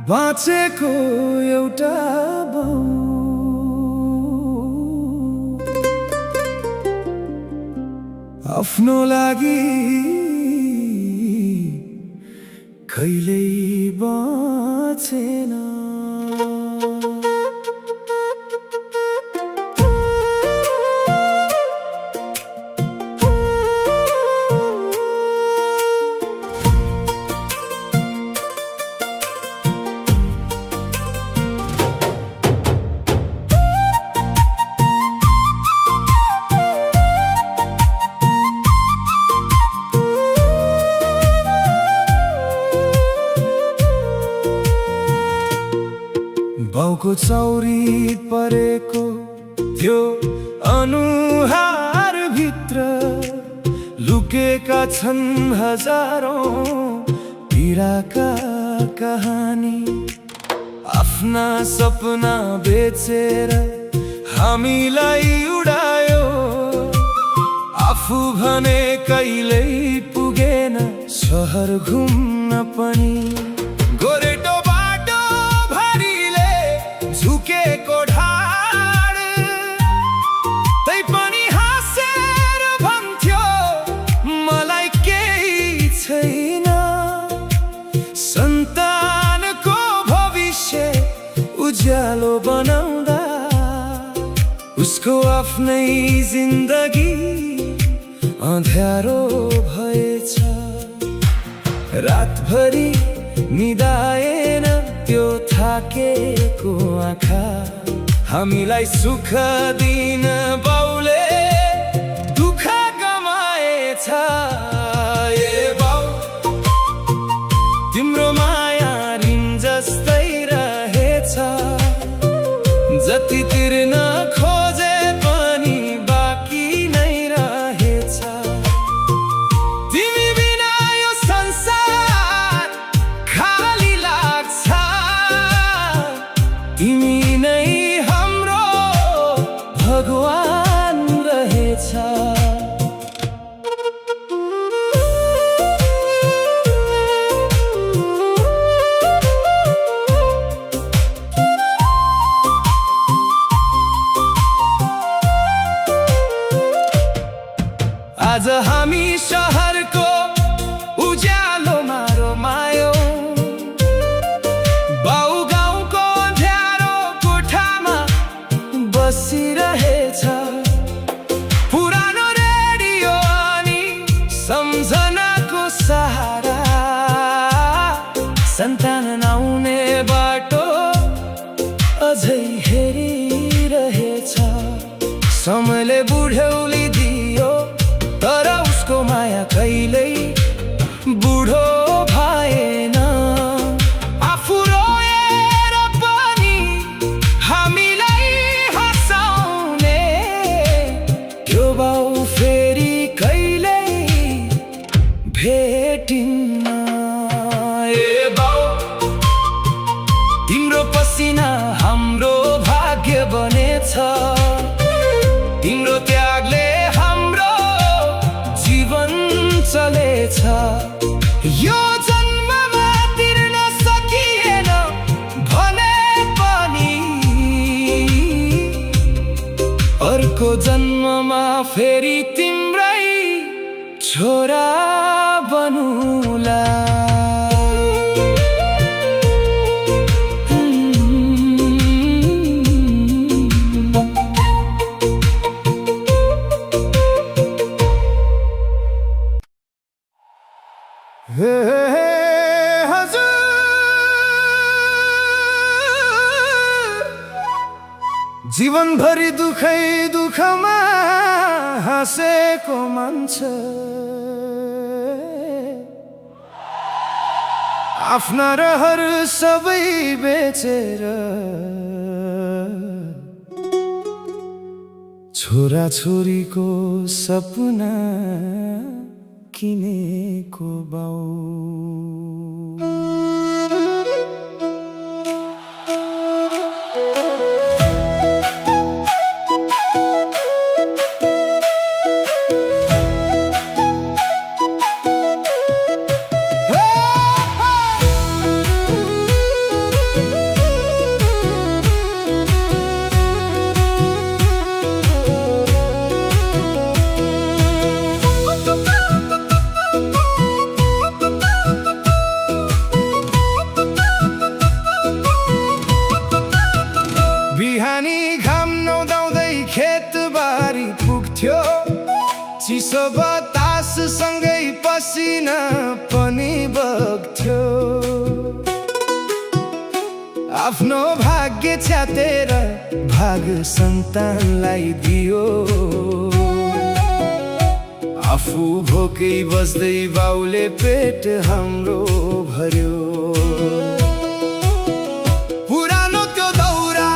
बाँचेको एउटा बाउ आफ्नो लागि कहिल्यै बाँचेन। बाउको चौरी परेको त्यो अनुहार भित्र लुकेका छन् हजारौं पीडाका कहानी। आफ्ना सपना बेचेर हामीलाई उडायो, आफू भने कहिल्यै पुगेन सहर घुम्न पनि। गोरेटो झुकेको ढाड तै पनि हाँसेर भन्थ्यो मलाई केही छैन। सन्तानको भविष्य उज्यालो बनाउँदा उसको आफ्नै जिन्दगी अँध्यारो भएछ। रातभरि निदाएन त्यो थाकेको आँखा, हामीलाई सुख दिन बाउले दुःख कमाएछ। ए बाउ तिम्रो माया ऋण जस्तै रहेछ, जति तिर्न खोजे पनि बाँकी नै रहेछ। तिमी बिना यो संसार खाली लाग्छ, तिमी नै हाम्रो भगवान रहेछ। आज हामी शहरको उज्यालोमा रमायौं, बाउ गाउँको अँध्यारो कोठामा बसिरहेछ। पुरानो रेडियो अनि सम्झनाको सहारा, सन्तान नआउने बाटो अझै हेरिरहेछ। समयले बुढ्यौली दियो तर उसको माया कहिल्यै बुढो भएन। आफू रोएर पनि हामीलाई हँसाउने त्यो बाउ फेरि कहिल्यै भेटिन्न। ए बाउ तिम्रो पसिना हाम्रो भाग्य बनेछ, तिम्रो त्यागले हाम्रो जीवन चलेछ। यो जन्ममा तिर्न सकिएन भने पनि अर्को जन्ममा फेरि तिम्रै छोरा बनुला। हजुर जीवनभरि दुखै दुःखमा हाँसेको मान्छे आफ्ना रहर सबै बेचेर छोरा छोरीको सपना किनेको बाउ। किन पनि बग्थ्यो। आफ्नो भाग्य च्यातेर भाग सन्तानलाई दियो। आफू भोकै बस्दै बाउले पेट हाम्रो भर्यो। पुरानो त्यो दौरा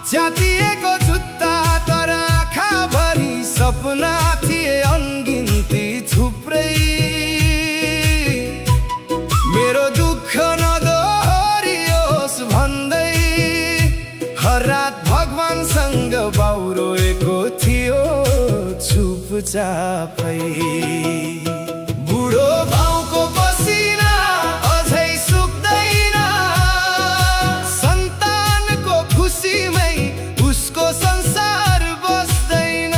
च्यातिएको जुत्ता, तर आँखाभरि सपना थिए अनगिन्ती थुप्रै। मेरो दुःख नदोहोरियोस् भन्दै हर रात भगवानसँग बाउ रोएको थियो चुपचापै। बुढो बाउको पसिना अझै सुक्दैन, सन्तानको खुसीमै उसको संसार बस्दैन।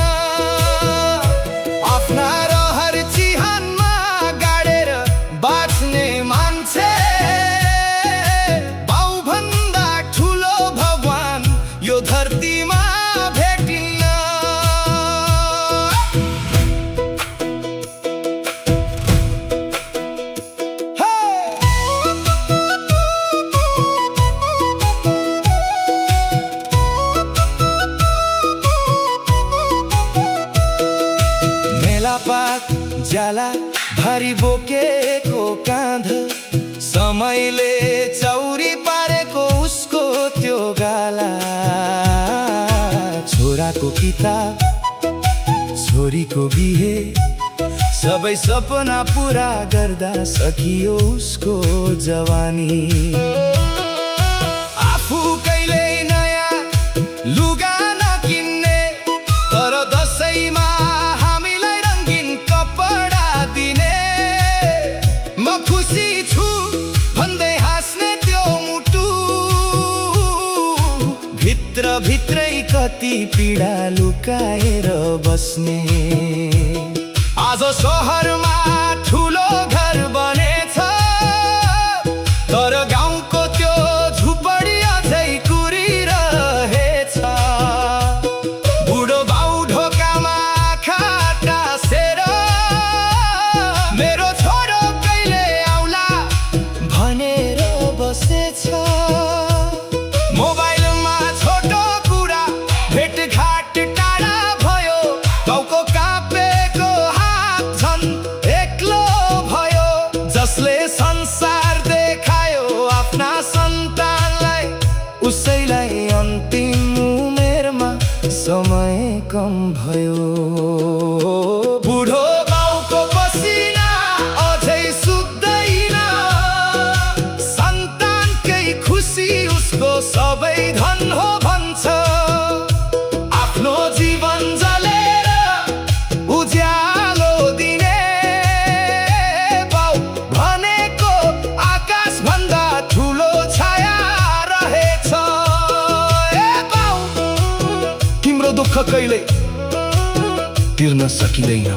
आफ्ना रहर चिहानमा गाडेर बाँच्ने मान्छे बाउ भन्दा ठुलो भगवान यो धरतीमा भेटिन्न। मेलापात जाला भारी बोकेको काँध, समयले चौरी पारेको उसको त्यो गाला। छोराको किताब, छोरीको बिहे, सबै सपना पुरा गर्दा सकियो उसको जवानी। आफू कहिल्यै नयाँ लुगा नकिन्ने, तर दसैँमा हामीलाई रङ्गिन कपडा दिने। म खुसी छु भन्दै हाँस्ने त्यो मुटु, भित्रै कति पीडा लुकाएर बस्ने। आज सहरमा ठुलो घर बनेछ, तर गाउँको त्यो झुपडी अझै कुरिरहेछ। बुढो बाउ ढोकामा आँखा टाँसेर मेरो छोरो कहिले आउला भनेर बसेछ। मोबाइलमा छोटो कुरा भेटघाट टाढा भयो, गाउँको कापेको हात झन् एक्लो भयो। जसले संसार देखायो आफ्ना सन्तानलाई, उसैलाई अन्तिम उमेरमा समय कम भयो। बुढो बाउको पसिना अझै सुक्दैन, सन्तानकै खुसी उसको सबै धन हो भन्छ। आफ्नो जीवन जलेर उज्यालो दिने बाउ भनेको आकाश भन्दा ठुलो छाया रहेछ। ए बाउ, तिम्रो दुःख कहिल्यै तिर्न सकिँदैन।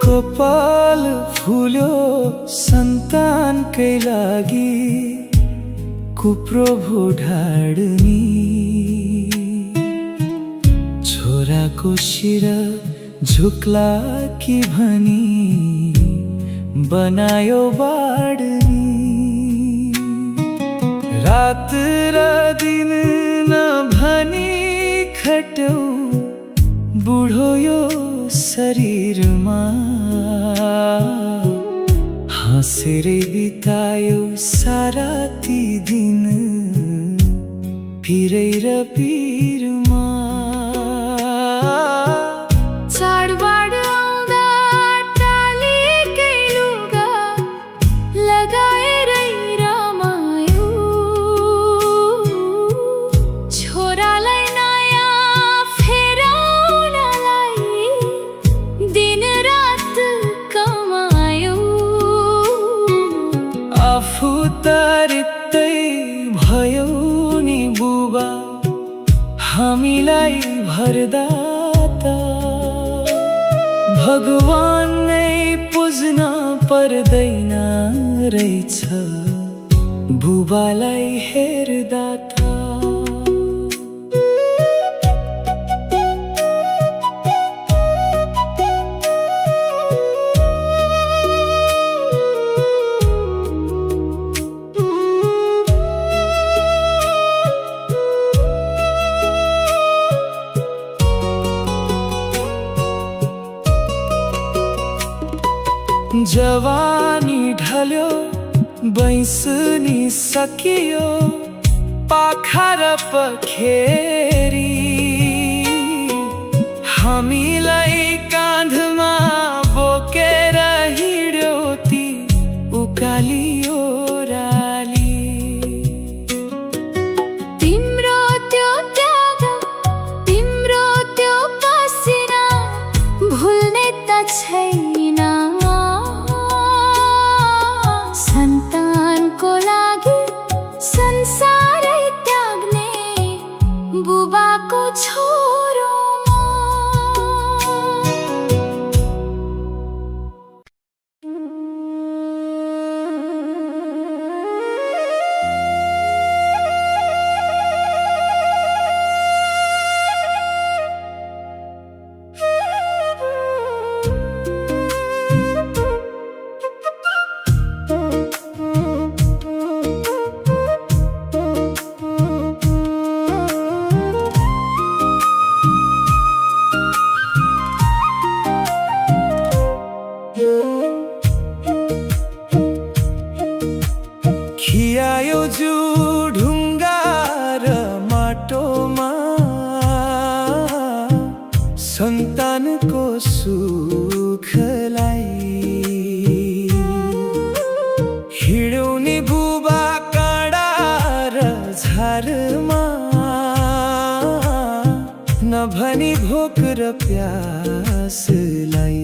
कपाल फुल्यो सन्तानकै लागि, कुप्रभु ढाड्नी। छोराको शिर झुक्ला कि भनी बनायो बाड्नी। रात र दिन नभनी खटौ बुढो यो शरीरमा, हाँसेरै बितायो सारा ती दिन पिरै र पिरमा। चाडबाड आउँदा टालीकै लुगा हामीलाई भरदाता भगवान नै पुज्न पर्दैन रहेछ बुबालाई हेर्दाता। जवानी ढल्यो बैंसनी सकियो पाखर पखेरी हामीलाई काँधमा बोकेर हिँड्यो ती उकालियो राली। तिम्रो त्यो त्याग तिम्रो त्यो पसिना भुल्ने त छैन। सन्तानको लागि संसारै त्याग्ने बुबाको छोरो म। खियायो ढुङ्गा र माटोमा सन्तानको सुखलाई हिँड्उने बुबा काँडा र झारमा नभनी भोक र प्यासलाई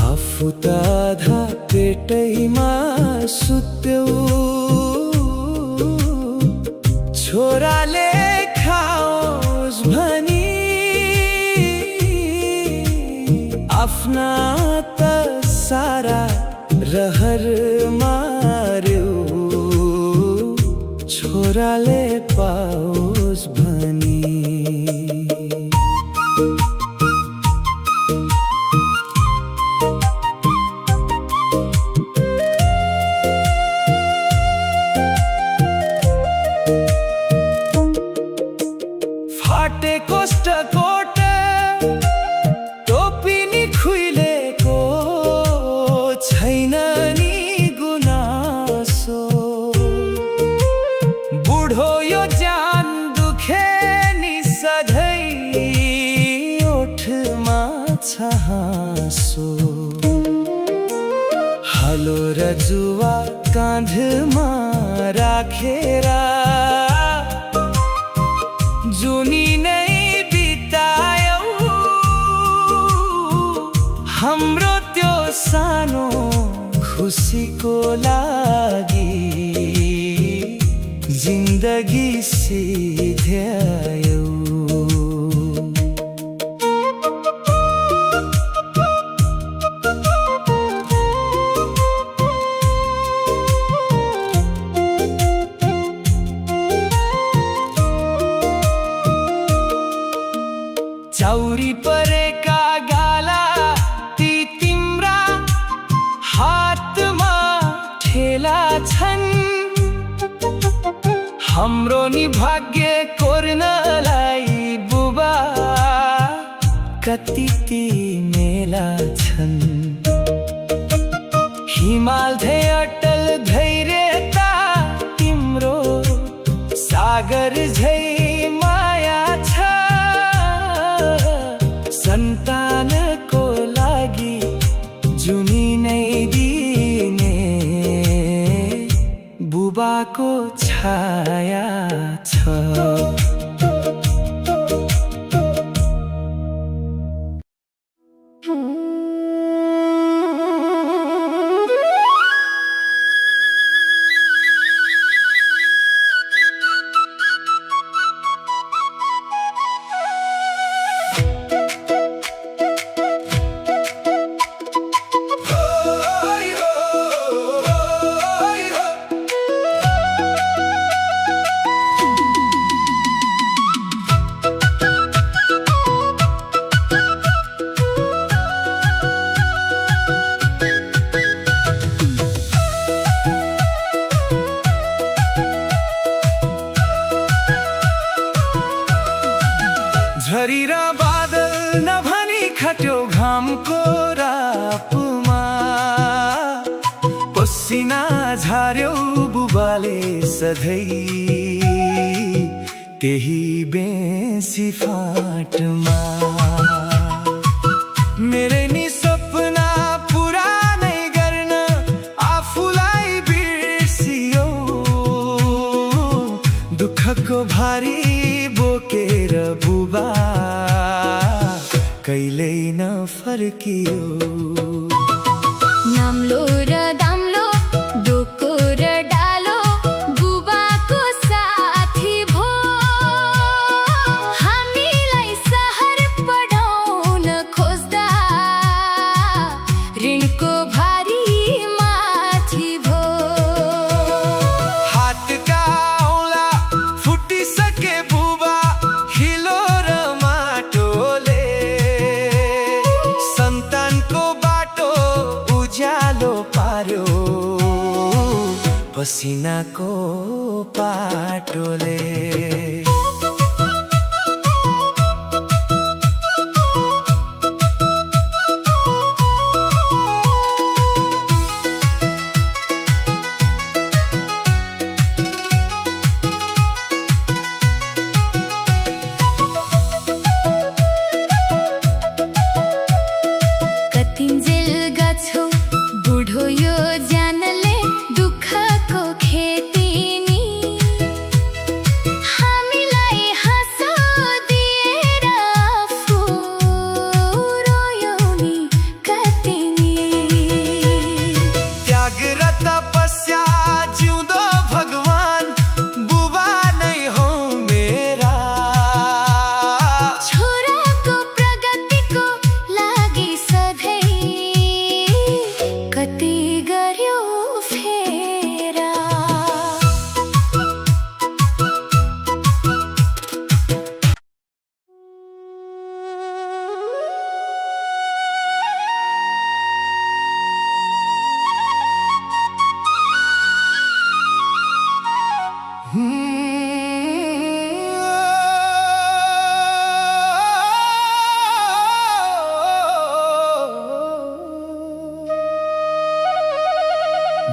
आफू त आधा पेटैमा सुत्यो छोराले खाओस् भनी आफ्ना त सारा रहर मार्यो छोराले पाओस् भनी। फाटेको स्टकोट टोपी नि खुइलेको छैन नि गुनासो बुढो यो ज्यान दुखे नि सधैँ ओठमा छ हाँसो हलो र जुवा काँधमा राखेर जुनी नै बितायौ हाम्रो त्यो सानो खुसीको लागि जिन्दगी सिध्यायौ। चौरी परेका गाला ती तिम्रा हातमा ठेला छन् हाम्रो नि भाग्य कोर्नलाई बुबा कति ती मेला छन्। हिमाल धै अटल धैर्यता तिम्रो सागर झै माया छ सन्तानको लागि जुनी नै दिने बुबाको छाया छ। पसिना झार्यो बुबाले सधैँ त्यही बेसी फाटमा मेरै नि सपना पुरा नै गर्न आफूलाई बिर्सियो दुःखको भारी बोकेर बुबा कहिल्यै नफर्कियो नाम्लो र दाम्लो डोको र डालो बुबाको साथी भो हामीलाई सहर पढाउन खोज्दा ऋणको भारी माथि भो हातका औँला फुटिसके बुबा हिलो र माटोले सन्तानको बाटो उज्यालो पार्यो पसिनाको पाटोले कतिन्जेल गाछौ बुढो यो ज्यानले दुःखको खेती नि हामीलाई हाँसो दिएर आफू रोयो नि कति नि त्याग र तपस्या जिउँदो भगवान बुबा नै हौ मेरा छोराको प्रगतिको लागि सधैँ कति गर्यो फेरा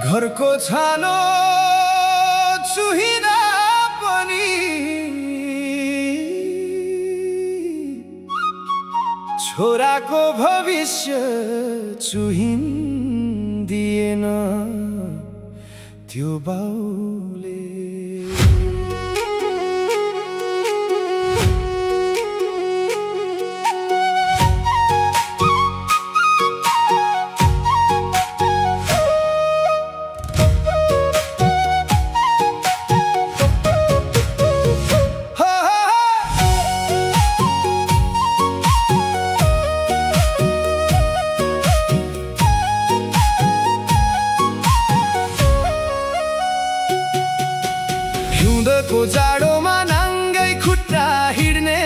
घरको छानो चुहिँदा पनि छोराको भविष्य चुहिँदिएन त्यो बाउले हिउँदको जाडोमा नाङ्गै खुट्टा हिँड्ने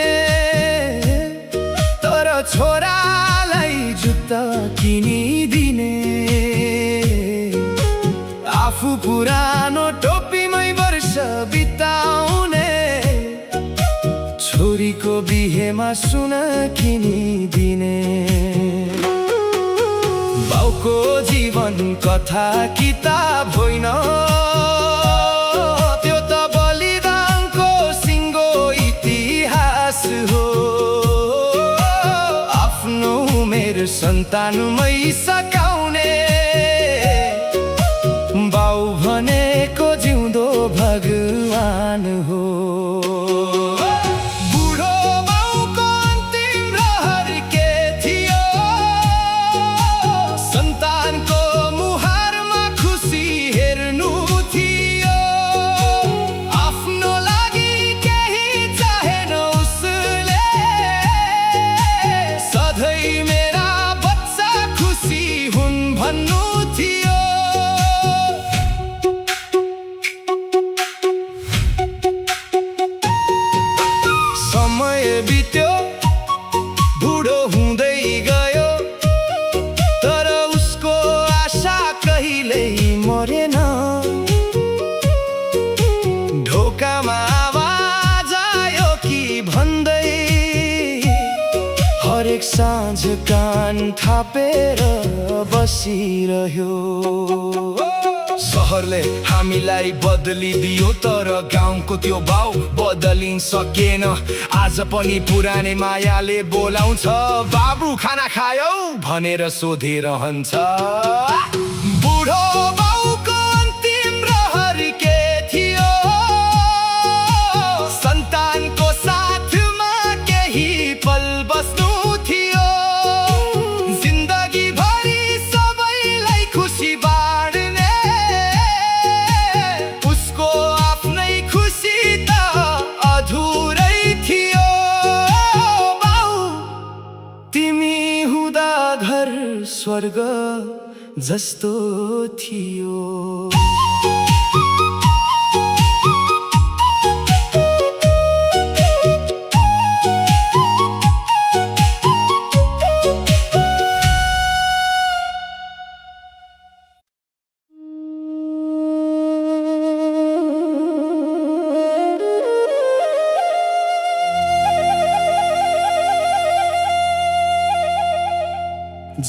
तर छोरालाई जुत्ता किनिदिने आफू पुरानो टोपीमै वर्ष बिताउने छोरीको बिहेमा सुन किनिदिने बाउको जीवन कथा किताब होइन सन्तानमै सकाउने बाउ भनेको जिउँदो भगवान हो बुढो बाउको अन्तिम रहर के थियो सन्तानको मुहारमा खुसी हेर्नु थियो आफ्नो लागि केही चाहेन उसले सधैँ मेरा भन्नु थियो समय बित्यो बुढो हुँदै गयो तर उसको आशा कहिल्यै मरेन ढोकामा आवाज आयो कि भन्दै हरेक साँझ कान थापेर बसिरह्यो सहरले हामीलाई बदलिदियो, तर गाउँको त्यो भाव बदलिन सकेन। आज पनि पुरानै मायाले बोलाउँछ, बाबु खाना खायौ भनेर सोधिरहन्छ। बुढो बाउको अन्तिम रहर के थियो, सन्तानको साथमा केही पल बस्नु थियो। जिन्दगी भरि सबैलाई खुसी बाँड्ने उसको आफ्नै खुसी त अधुरै थियो। बाउ तिमी हुँदा घर स्वर्ग जस्तो थियो।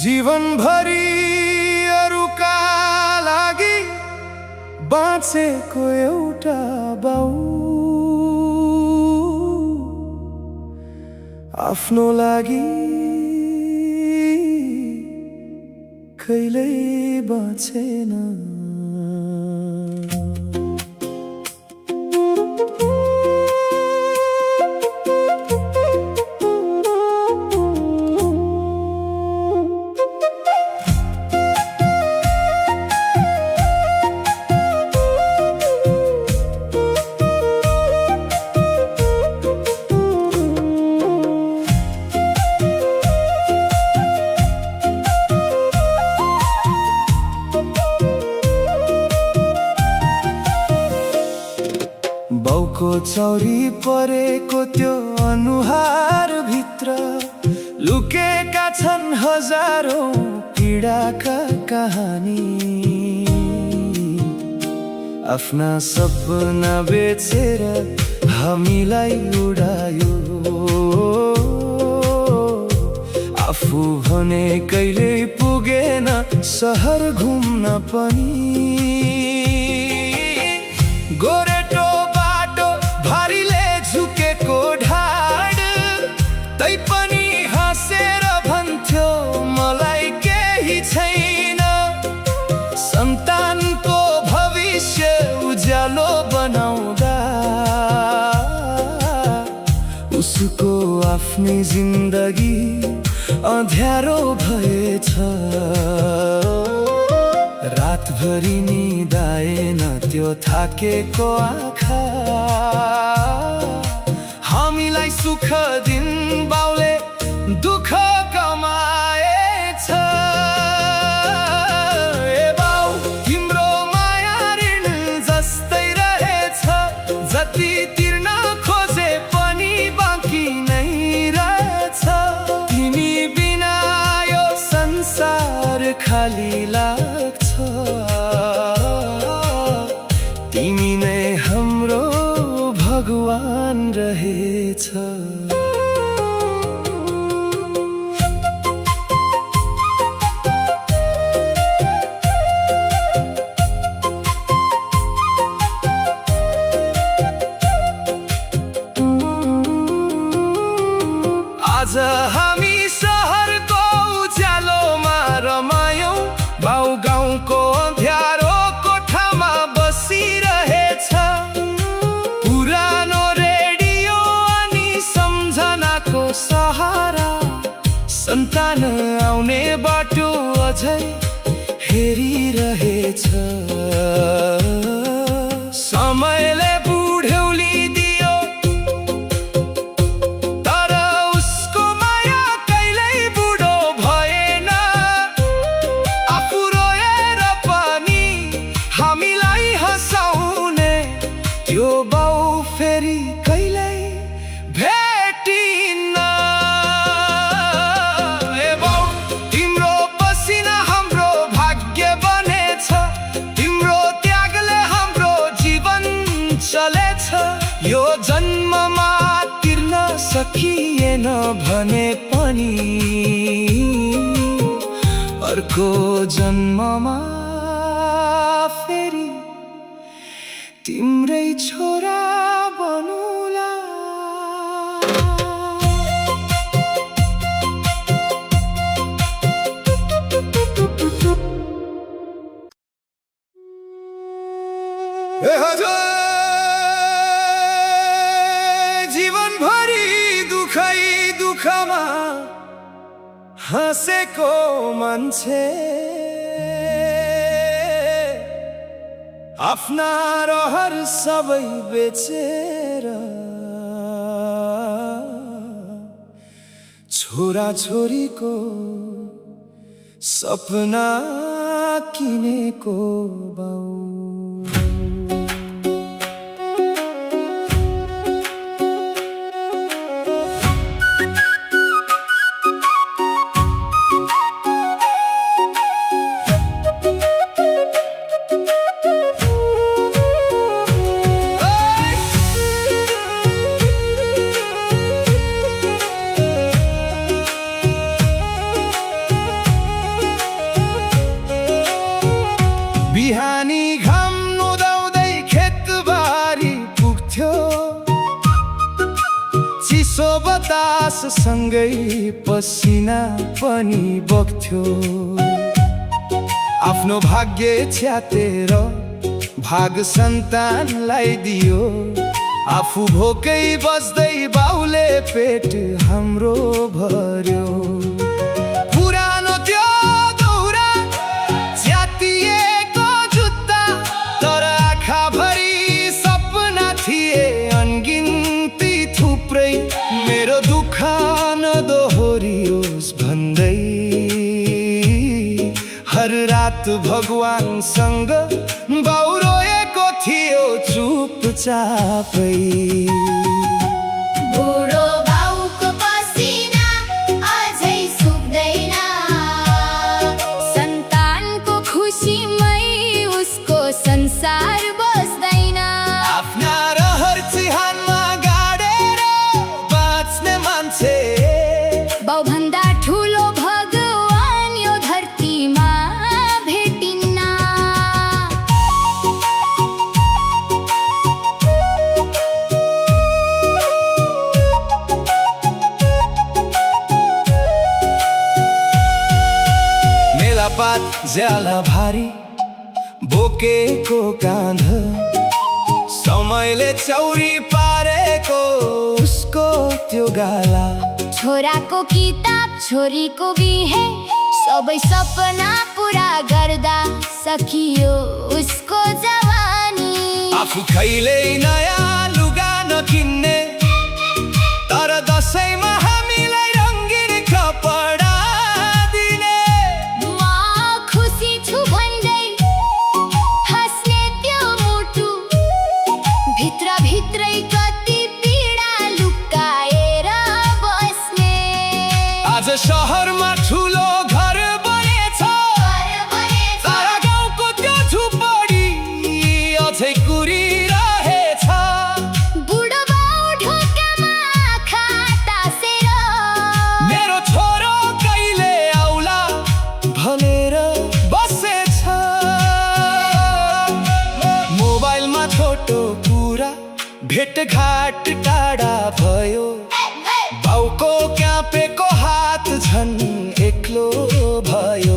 जीवन भरि अरूका लागि बाँचेको एउटा बाउ, आफ्नो लागि कहिल्यै बाँचेन। बाउको चौरी परेको त्यो अनुहार भित्र लुकेका छन् हजारौं पीडाका कहानी। आफ्ना सपना बेचेर हामीलाई उडायो, आफू भने कहिले पुगेन सहर घुम्न पनि। गोरेटो बाटो भारीले झुकेको ढाड, तै पनि हाँसेर भन्थ्यो मलाई केही छैन। सन्तानको भविष्य उज्यालो बनाउँदा उसको आफ्नै जिन्दगी अँध्यारो भएछ। रातभरि निदाएन त्यो थाकेको आँखा, हामीलाई सुख दिन बाउले दुःख कमाएछ। ए बाउ तिम्रो माया ऋण जस्तै रहेछ, जति तिर्न खोजे पनि बाँकी नै रहेछ। तिमी बिना यो संसार खाली लाग्छ, तिमी नै हाम्रो भगवान रहेछ। आज हामी सहरको उज्यालोमा रमायौं, बाउ गाउँको अँध्यारो कोठामा बसिरहेछ। पुरानो रेडियो अनि सम्झनाको सहारा, सन्तान आउने बाटो अझै हेरिरहेछ। समयले बुढ्यौली दियो, तर उसको माया कहिल्यै बुढो भएन। आफू रोएर पनि हामीलाई हँसाउने त्यो बाउ फेरि कहिल्यै भेटिन्न। ए बाउ तिम्रो पसिना हाम्रो भाग्य बनेछ, तिम्रो त्यागले हाम्रो जीवन चलेछ। यो जन्ममा तिर्न सकिएन भने पनि अर्को जन्ममा फेरि तिम्रै छोरा बनुला। जीवनभरि दुखै दुखमा हाँसेको मान्छे आफ्ना रहर सबै बेचेर छोरा छोरीको सपना किनेको बाउ। बिहानी घाम नुदाउँदै खेतबारी पुग्थ्यो, चिसो बताससँगै पसिना पनि बग्थ्यो। आफ्नो भाग्य छ्यातेर भाग सन्तानलाई दियो, आफू भोकै बस्दै बाउले पेट हाम्रो भर्यो। पुरानो त्यो दौरा च्यातिएको जुत्ता, तर आँखाभरि सपना थिए अनगिन्ती थुप्रै। मेरो दुःख नदोहोरियोस् भन्दै हर रात भगवानसँग बाउ रोएको थियो चुपचापै। बुढो बाउको पसिना अझै सुक्दैन, सन्तानको खुसीमै उसको संसार बस्दैन। आफ्ना रहर चिहानमा गाडेर बाँच्ने मान्छे बाउभन्दा ठुलो भगवान यो धरतीमा भेटिन्न। मेलापात ज्याला भारी बोकेको काँध, समयले चौरी पारेको उसको त्यो गाला। छोराको किताब छोरीको बिहे सबै सपना पुरा गर्दा सकियो उसको जवानी। आफू कहिल्यै नयाँ लुगा नकिन्ने, तर दसैँमा हामीलाई रङ्गिन कपडा दिने। म खुसी छु भन्दै हाँस्ने त्यो मुटु, भित्रभित्रै कति पीडा लुकाएर बस्ने। आज सहरमा ठुलो घर बनेछ, तर गाउँको त्यो झुपडी अझै कुरिरहेछ। बुढो बाउ ढोकामा आँखा तासेर मेरो छोरो कहिले आउला भनेर बसेछ। मोबाइलमा छोटो कुरा भेटघाट टाढा भयो, बाउको क्यापेको हात झन् एक्लो भयो।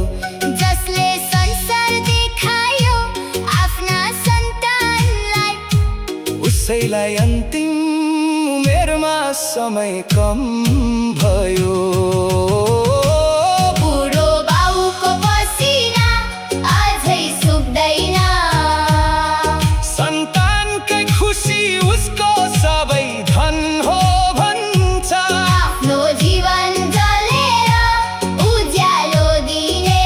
जसले संसार देखायो आफ्ना सन्तानलाई, उसैलाई अन्तिम उमेरमा समय कम भयो। बुढो बाउको पसिना अझै सुक्दैन, सन्तानकै खुसी उसको सबै धन हो भन्छ। आफ्नो जीवन जलेर उज्यालो दिने।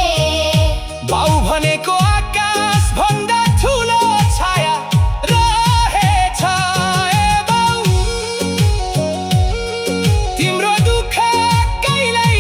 बाउ भनेको आकाश भन्दा ठुलो छाया रहेछ। ए बाउ, तिम्रो दुःख कहिल्यै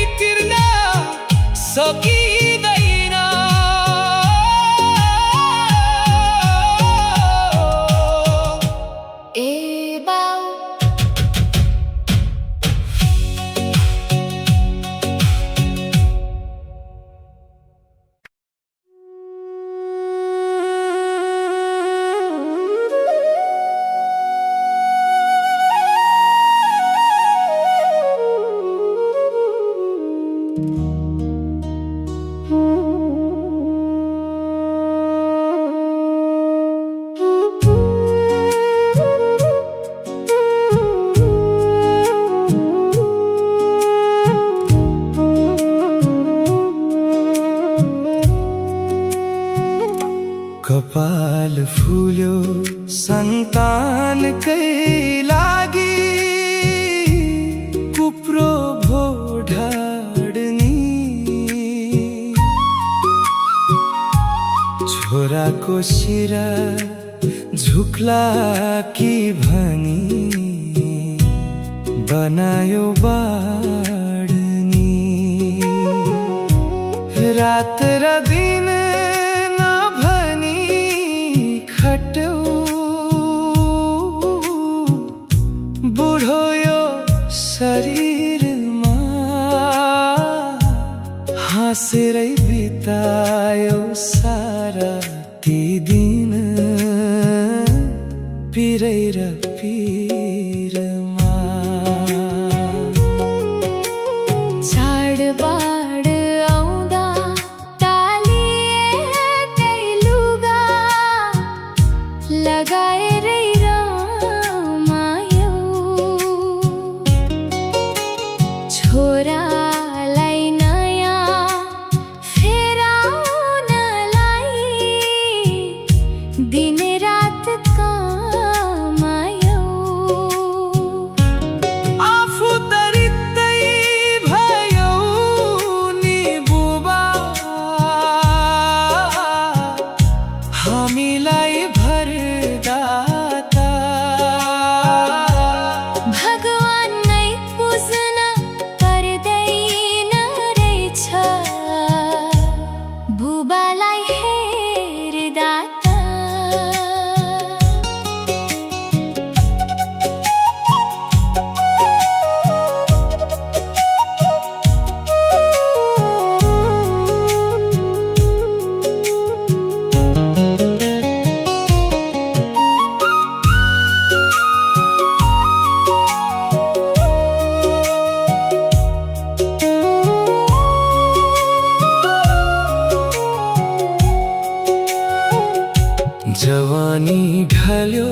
कपाल फुल्यो सन्तानकै लागि कुप्रो भो ढाड्नी छोराको शिरा झुक्ला कि भनी बनायो बाड्नी रात र दिन नभनी खट्यौ बुढो यो शरीरमा हाँसेरै बितायो सारा ती दिन पिरै र पिरमा चाडबाड आउँदा टालिएकै लुगा लगाएरै रमायौ छोरालाई नयाँ फेराउनलाई दिन रात कमायौ आफू दरिद्रै भयौ नि बुबा हामीलाई भरदाता भगवान नै पुज्न पर्दैन रहेछ बुबालाई हेर्दा त जवानी ढल्यो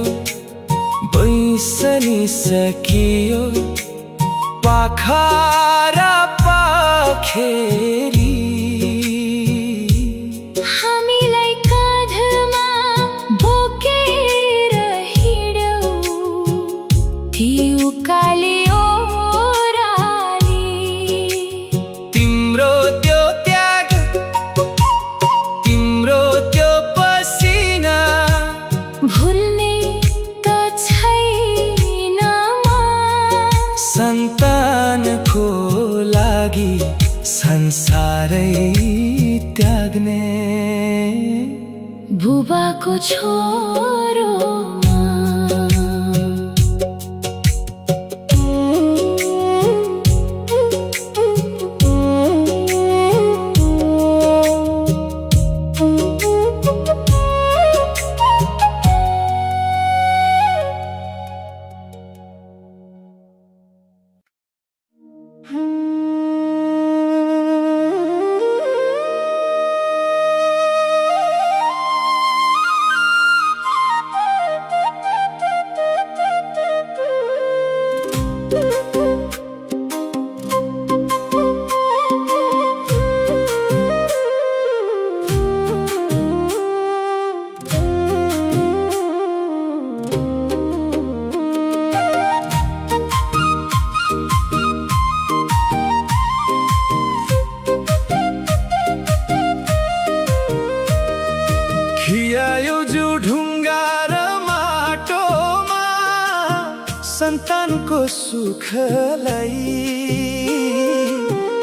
बैसनी सकियो पाखरा पाखेरी हामीलाई काँधमा बोकेर हिँड्यौ ती उकाली ओह्राली तिम्रो त्यो त्याग तिम्रो त्यो पसिना भुल्ने त छैन म सन्तानको लागि संसारै त्याग्ने बुबाको छोरो खियायो जो ढुङ्गा र माटोमा सन्तानको सुखलाई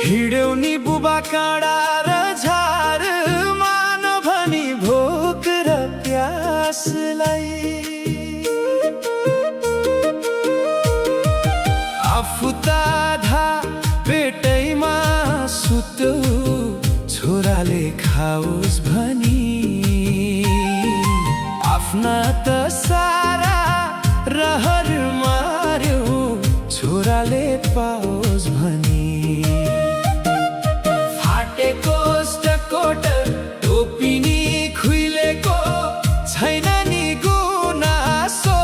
हिँड्यौ नि बुबा काँडा र झारमा नभनी भोक र प्यासलाई आफू त आधा पेटैमा सुत्यो छोराले खाओस् भनी आफ्ना त सारा रहर मार्यो छोराले पाओस् भनी फाटेको स्टकोट टोपी नि खुइलेको छैन नि गुनासो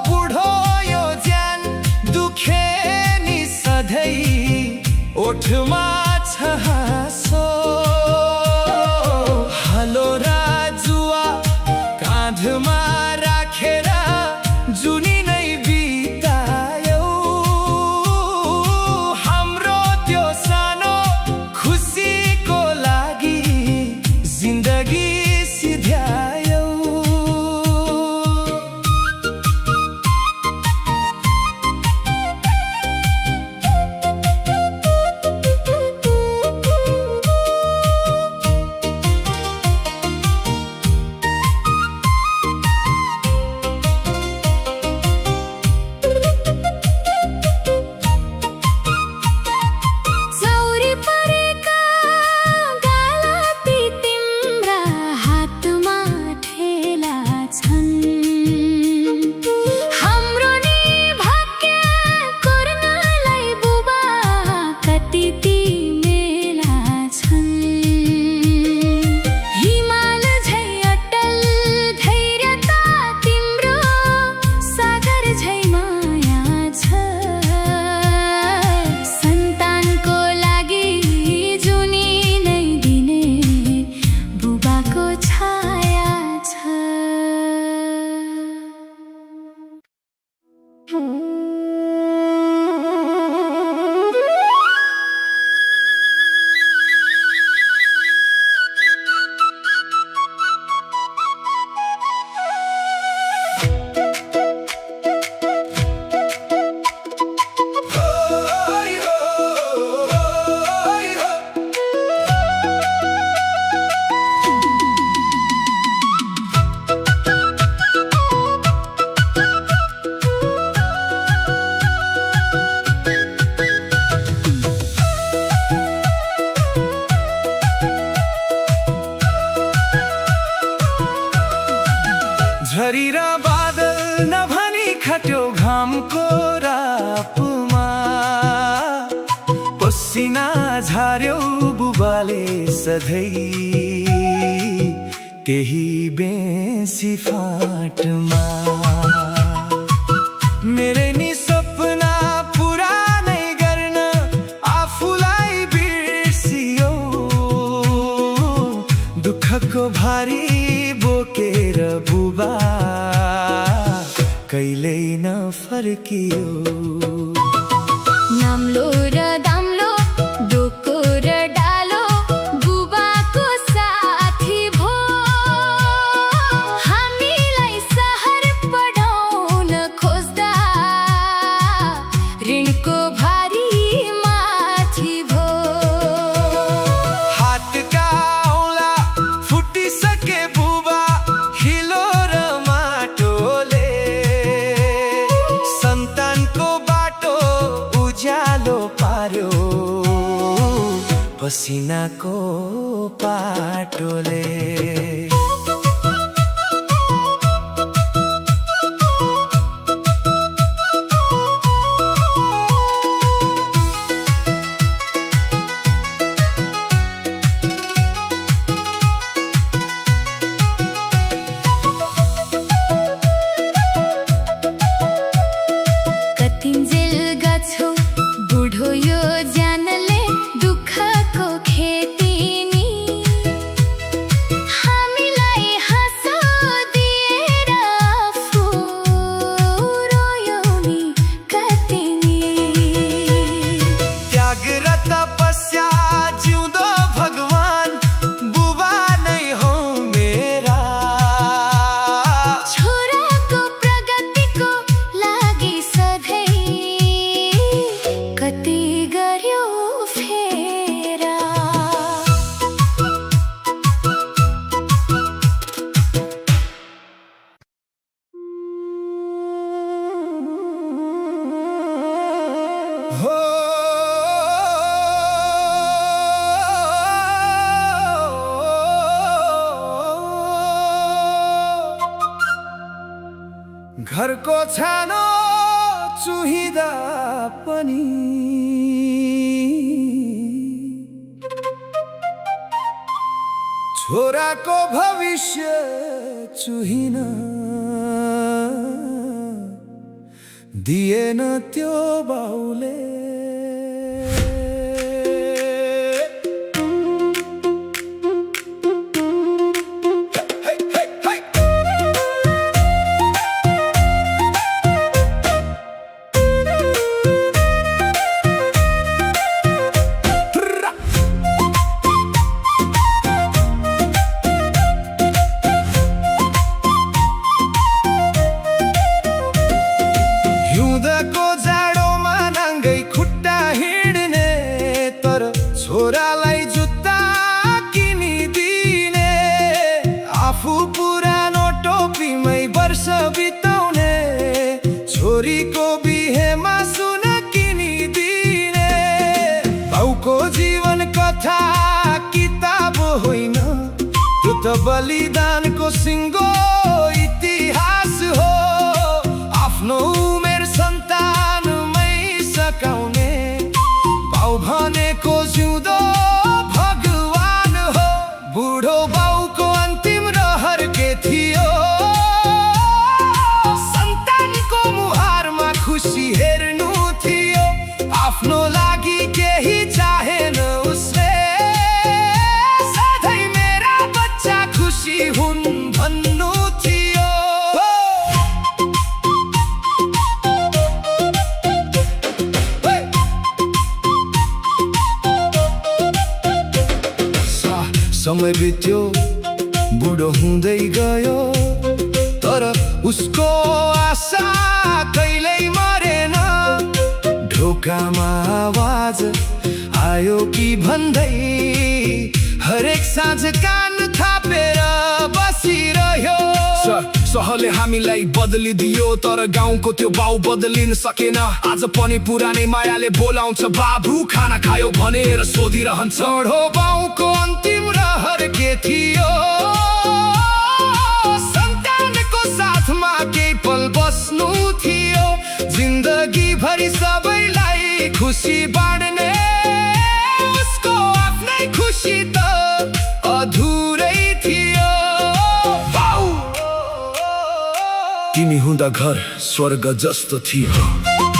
बुढो यो ज्यान दुखे नि सधैँ ओठमा छ हाँसो हलो काँधमा राखेर जुनी नै बितायौ हाम्रो त्यो सानो खुसीको लागि जिन्दगी सिध्यायौ। झरी र बादल नभनी खट्यो घामको रापमा, पसिना झार्यो बुबाले सधैँ त्यही बेसी फाटमा। मेरै नि सपना पुरा नै गर्न आफूलाई बिर्सियो, दुःखको भारी बोकेर बुबा कहिल्यै नफर्कियो। नाम्लो र दाम्लो डोको र डालो बुबाको साथी भो, हामीलाई सहर पढाउन खोज्दा ऋणको भारी माथि भो। हातका औँला फुटिसके बुबा हिलो र माटोले, सन्तानको बाटो उज्यालो पार्यो पसिनाको पाटोले। कतिन्जेल गाछौ बुढो यो ज्यानले दुःखको खेती नि, हामीलाई हाँसो दिएर आफू रोयो नि कति नि। त्याग र तपस्या जिउँदो भगवान बुबा नै हो मेरा, छोराको प्रगतिको लागि सधैँ कति गर्यो फेरा। हो घरको छानो चुहिँदा पनि छोराको भविष्य चुहिन दिएन त्यो बाउले। पुरानो टोपीमै वर्ष बिताउने छोरीको बिहेमा सुन किनिदिने बाउको जीवन कथा किताब होइन त्यो त बलिदानको सिङ्गो इतिहास हो आफ्नो उमेर सन्तानमै सकाउने बाउ भनेको जिउँदो भगवान हो बुढो बाउको अन्तिम रहर के थियो सन्तानको मुहारमा खुसी हेर्नु थियो आफ्नो लागि केही चाहेन उसले सधैँ मेरा बच्चा खुसी हुन् भन्नु थियो समय बित्यो बुढो हुँदै गयो तर उसको आशा कहिल्यै मरेन ढोकामा आवाज आयो कि भन्दै हरेक साँझ कान थापेर बसिरह्यो सहरले हामीलाई बदलिदियो तर गाउँको त्यो बाउ बदलिन सकेन आज पनि पुरानै मायाले बोलाउँछ बाबु खाना खायो भनेर सोधिरहन्छ छोडो बाउको अन्तिम रहर के थियो सन्तानको साथमा केही पल बस्नु थियो जिन्दगी भरि सबैलाई खुसी बाँड्ने उसको आफ्नै खुसी त अधुरै थियो बाउ तिमी हुँदा घर स्वर्ग जस्तो थियो